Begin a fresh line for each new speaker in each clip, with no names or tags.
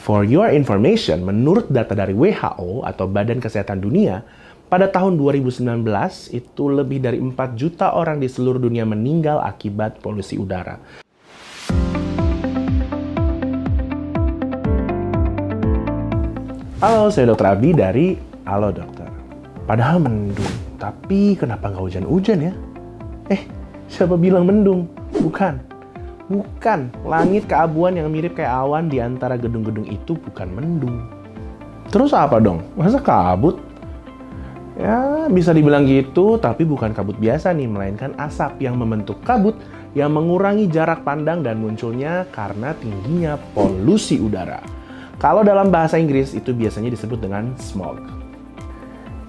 For your information, menurut data dari WHO atau Badan Kesehatan Dunia, pada tahun 2019 itu lebih dari 4 juta orang di seluruh dunia meninggal akibat polusi udara. Halo, saya Dr. Abi dari Halo Dokter. Padahal mendung, tapi kenapa nggak hujan-hujan ya? Siapa bilang mendung? Bukan. Langit keabuan yang mirip kayak awan di antara gedung-gedung itu bukan mendung. Terus apa dong? Masa kabut? Ya, bisa dibilang gitu, tapi bukan kabut biasa nih, melainkan asap yang membentuk kabut yang mengurangi jarak pandang dan munculnya karena tingginya polusi udara. Kalau dalam bahasa Inggris itu biasanya disebut dengan smog.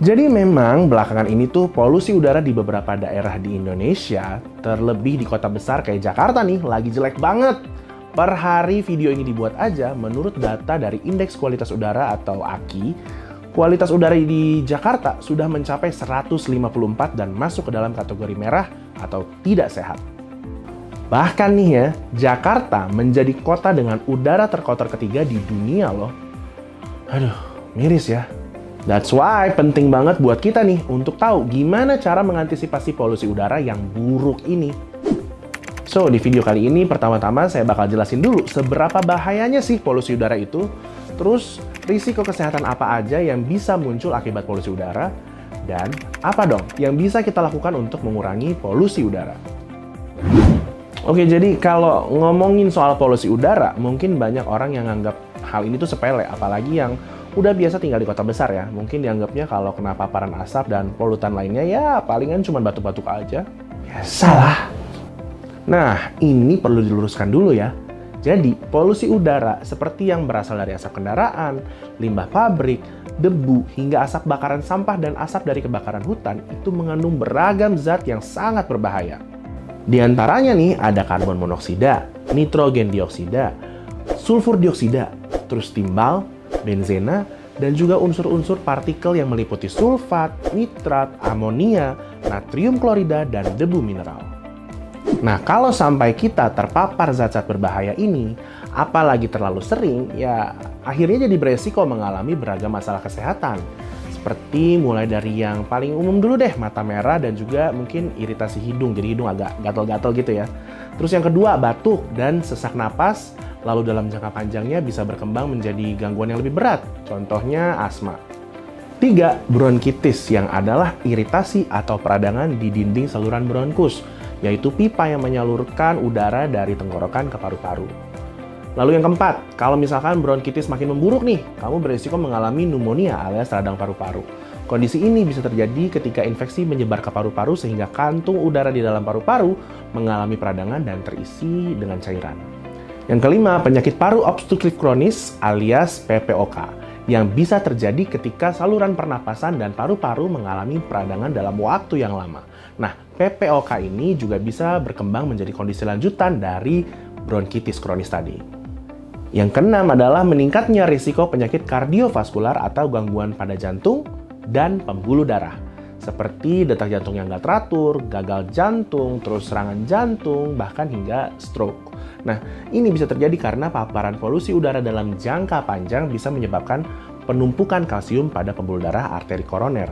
Jadi memang belakangan ini tuh polusi udara di beberapa daerah di Indonesia, terlebih di kota besar kayak Jakarta nih, lagi jelek banget. Per hari video ini dibuat aja, menurut data dari Indeks Kualitas Udara atau AKI, kualitas udara di Jakarta sudah mencapai 154 dan masuk ke dalam kategori merah atau tidak sehat. Bahkan nih ya, Jakarta menjadi kota dengan udara terkotor ketiga di dunia loh. Aduh, miris ya. That's why penting banget buat kita nih untuk tahu gimana cara mengantisipasi polusi udara yang buruk ini. So, di video kali ini pertama-tama saya bakal jelasin dulu seberapa bahayanya sih polusi udara itu, terus risiko kesehatan apa aja yang bisa muncul akibat polusi udara, dan apa dong yang bisa kita lakukan untuk mengurangi polusi udara. Oke, jadi kalau ngomongin soal polusi udara, mungkin banyak orang yang anggap hal ini tuh sepele, apalagi yang udah biasa tinggal di kota besar ya. Mungkin dianggapnya kalau kena paparan asap dan polutan lainnya ya palingan cuma batuk-batuk aja. Ya salah. Nah, ini perlu diluruskan dulu ya. Jadi, polusi udara seperti yang berasal dari asap kendaraan, limbah pabrik, debu, hingga asap bakaran sampah dan asap dari kebakaran hutan itu mengandung beragam zat yang sangat berbahaya. Di antaranya nih ada karbon monoksida, nitrogen dioksida, sulfur dioksida, terus timbal, benzena, dan juga unsur-unsur partikel yang meliputi sulfat, nitrat, amonia, natrium klorida, dan debu mineral. Nah, kalau sampai kita terpapar zat-zat berbahaya ini, apalagi terlalu sering, ya akhirnya jadi beresiko mengalami beragam masalah kesehatan. Seperti mulai dari yang paling umum dulu deh, mata merah dan juga mungkin iritasi hidung, jadi hidung agak gatal-gatal gitu ya. Terus yang kedua, batuk dan sesak napas, lalu dalam jangka panjangnya bisa berkembang menjadi gangguan yang lebih berat, contohnya asma. 3. Bronkitis, yang adalah iritasi atau peradangan di dinding saluran bronkus, yaitu pipa yang menyalurkan udara dari tenggorokan ke paru-paru. Lalu yang keempat, kalau misalkan bronkitis makin memburuk nih, kamu berisiko mengalami pneumonia alias radang paru-paru. Kondisi ini bisa terjadi ketika infeksi menyebar ke paru-paru sehingga kantung udara di dalam paru-paru mengalami peradangan dan terisi dengan cairan. Yang kelima, penyakit paru obstruktif kronis alias PPOK, yang bisa terjadi ketika saluran pernapasan dan paru-paru mengalami peradangan dalam waktu yang lama. Nah, PPOK ini juga bisa berkembang menjadi kondisi lanjutan dari bronkitis kronis tadi. Yang keenam adalah meningkatnya risiko penyakit kardiovaskular atau gangguan pada jantung dan pembuluh darah, seperti detak jantung yang nggak teratur, gagal jantung, terus serangan jantung, bahkan hingga stroke. Nah, ini bisa terjadi karena paparan polusi udara dalam jangka panjang bisa menyebabkan penumpukan kalsium pada pembuluh darah arteri koroner.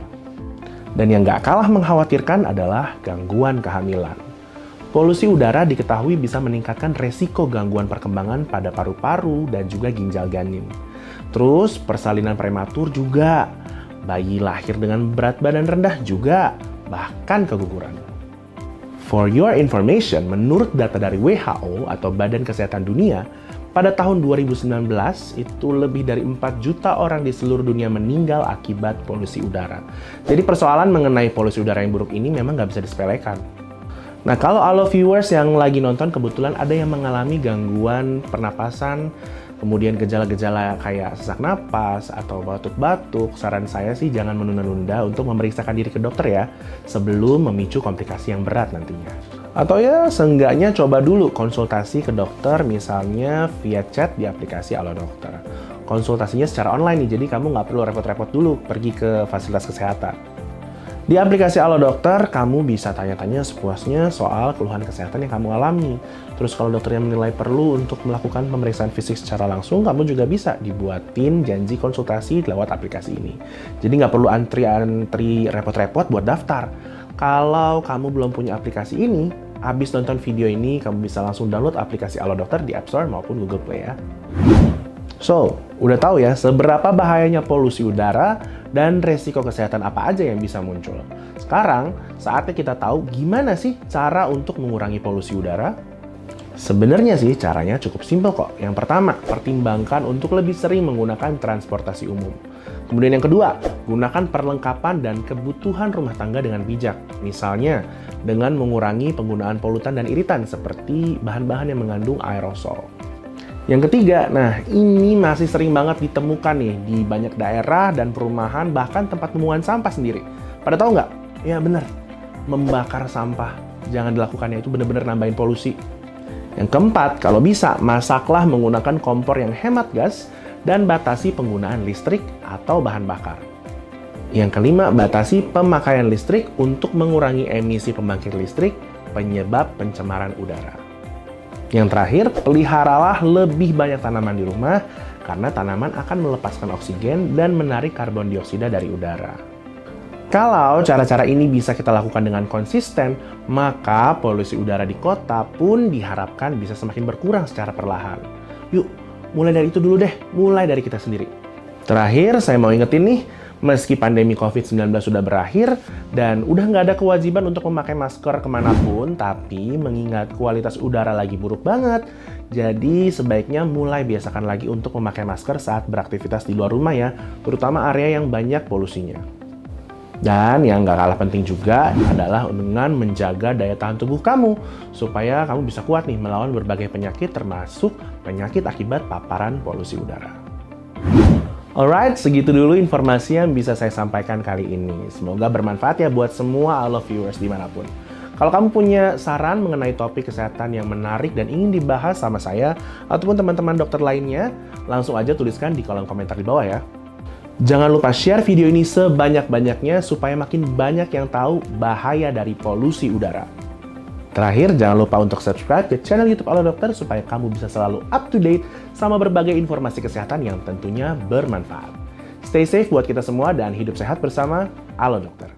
Dan yang nggak kalah mengkhawatirkan adalah gangguan kehamilan. Polusi udara diketahui bisa meningkatkan resiko gangguan perkembangan pada paru-paru dan juga ginjal janin. Terus persalinan prematur juga, bayi lahir dengan berat badan rendah juga, bahkan keguguran. For your information, menurut data dari WHO atau Badan Kesehatan Dunia, pada tahun 2019 itu lebih dari 4 juta orang di seluruh dunia meninggal akibat polusi udara. Jadi persoalan mengenai polusi udara yang buruk ini memang nggak bisa disepelekan. Nah, kalau halo viewers yang lagi nonton kebetulan ada yang mengalami gangguan pernapasan, kemudian gejala-gejala kayak sesak napas atau batuk-batuk, saran saya sih jangan menunda-nunda untuk memeriksakan diri ke dokter ya, sebelum memicu komplikasi yang berat nantinya. Atau ya, seenggaknya coba dulu konsultasi ke dokter, misalnya via chat di aplikasi Halo Dokter. Konsultasinya secara online nih, jadi kamu nggak perlu repot-repot dulu pergi ke fasilitas kesehatan. Di aplikasi Halo Dokter, kamu bisa tanya-tanya sepuasnya soal keluhan kesehatan yang kamu alami. Terus kalau dokternya menilai perlu untuk melakukan pemeriksaan fisik secara langsung, kamu juga bisa dibuatin janji konsultasi lewat aplikasi ini. Jadi nggak perlu antri repot-repot buat daftar. Kalau kamu belum punya aplikasi ini, habis nonton video ini, kamu bisa langsung download aplikasi Halo Dokter di App Store maupun Google Play ya. So, udah tahu ya seberapa bahayanya polusi udara dan resiko kesehatan apa aja yang bisa muncul. Sekarang, saatnya kita tahu gimana sih cara untuk mengurangi polusi udara. Sebenarnya sih caranya cukup simpel kok. Yang pertama, pertimbangkan untuk lebih sering menggunakan transportasi umum. Kemudian yang kedua, gunakan perlengkapan dan kebutuhan rumah tangga dengan bijak. Misalnya, dengan mengurangi penggunaan polutan dan iritan seperti bahan-bahan yang mengandung aerosol. Yang ketiga, nah ini masih sering banget ditemukan nih di banyak daerah dan perumahan, bahkan tempat pembuangan sampah sendiri. Pada tahu nggak? Ya benar, membakar sampah. Jangan dilakukannya, itu benar-benar nambahin polusi. Yang keempat, kalau bisa, masaklah menggunakan kompor yang hemat gas dan batasi penggunaan listrik atau bahan bakar. Yang kelima, batasi pemakaian listrik untuk mengurangi emisi pembangkit listrik penyebab pencemaran udara. Yang terakhir, peliharalah lebih banyak tanaman di rumah karena tanaman akan melepaskan oksigen dan menarik karbon dioksida dari udara. Kalau cara-cara ini bisa kita lakukan dengan konsisten, maka polusi udara di kota pun diharapkan bisa semakin berkurang secara perlahan. Yuk, mulai dari itu dulu deh, mulai dari kita sendiri. Terakhir, saya mau ingetin nih, meski pandemi COVID-19 sudah berakhir dan udah nggak ada kewajiban untuk memakai masker kemanapun, tapi mengingat kualitas udara lagi buruk banget, jadi sebaiknya mulai biasakan lagi untuk memakai masker saat beraktivitas di luar rumah ya, terutama area yang banyak polusinya. Dan yang nggak kalah penting juga adalah dengan menjaga daya tahan tubuh kamu, supaya kamu bisa kuat nih melawan berbagai penyakit termasuk penyakit akibat paparan polusi udara. Alright, segitu dulu informasi yang bisa saya sampaikan kali ini. Semoga bermanfaat ya buat semua Halo viewers dimanapun. Kalau kamu punya saran mengenai topik kesehatan yang menarik dan ingin dibahas sama saya ataupun teman-teman dokter lainnya, langsung aja tuliskan di kolom komentar di bawah ya. Jangan lupa share video ini sebanyak-banyaknya supaya makin banyak yang tahu bahaya dari polusi udara. Terakhir, jangan lupa untuk subscribe ke channel YouTube Halo Dokter supaya kamu bisa selalu up to date sama berbagai informasi kesehatan yang tentunya bermanfaat. Stay safe buat kita semua dan hidup sehat bersama Halo Dokter.